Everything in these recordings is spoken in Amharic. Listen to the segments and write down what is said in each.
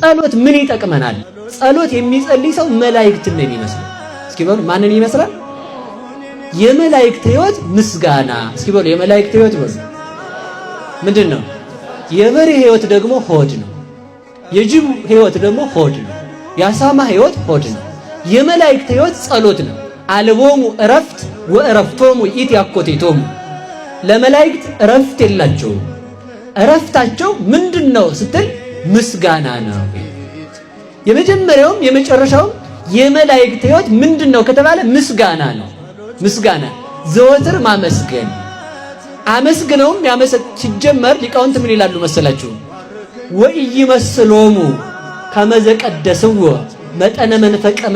ጸሎት ምን ይጠቅመናል? ጸሎት የሚጸልይ ሰው መላእክትን ነው የሚመስለው። እስኪ በሉ ማንን ይመስላል? የመላእክት ሕይወት ምስጋና። እስኪ በሉ የመላእክት ሕይወት በሉ ምንድነው? የበሬ ሕይወት ደግሞ ሆድ ነው። የጅብ ሕይወት ደግሞ ሆድ ነው። የአሳማ ሕይወት ሆድ ነው። የመላእክት ሕይወት ጸሎት ነው። አልቦሙ እረፍት ወእረፍቶሙ ኢትያኮቴቶሙ። ለመላእክት እረፍት የላቸውም። እረፍታቸው ምንድነው ስትል ምስጋና ነው። የመጀመሪያውም የመጨረሻውም የመላእክት ሕይወት ምንድነው ከተባለ ምስጋና ነው። ምስጋና ዘወትር ማመስገን። አመስግነውም ሲጀመር ሊቃውንት ምን ይላሉ መሰላችሁ? ወኢይመስሎሙ ከመ ዘቀደስዎ መጠነ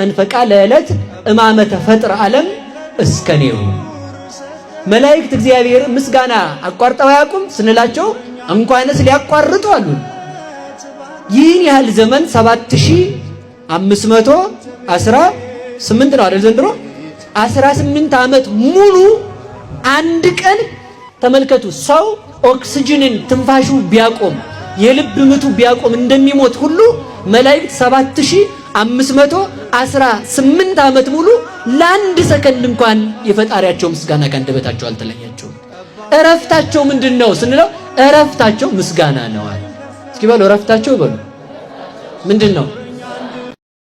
መንፈቃ ለዕለት እማመ ተፈጥረ ዓለም እስከኔው። መላእክት እግዚአብሔር ምስጋና አቋርጠው አያውቁም ስንላቸው እንኳንስ ሊያቋርጡ አሉ። ይህን ያህል ዘመን 7518 ነው አይደል? ዘንድሮ 18 ዓመት ሙሉ አንድ ቀን ተመልከቱ። ሰው ኦክሲጅንን ትንፋሹ ቢያቆም የልብ ምቱ ቢያቆም እንደሚሞት ሁሉ መላእክት 7518 ዓመት ሙሉ ለአንድ ሰከንድ እንኳን የፈጣሪያቸው ምስጋና ከአንደበታቸው አልተለያቸውም። እረፍታቸው ምንድነው ስንለው እረፍታቸው ምስጋና ነው። እስኪ በሉ እረፍታቸው በሉ ምንድነው?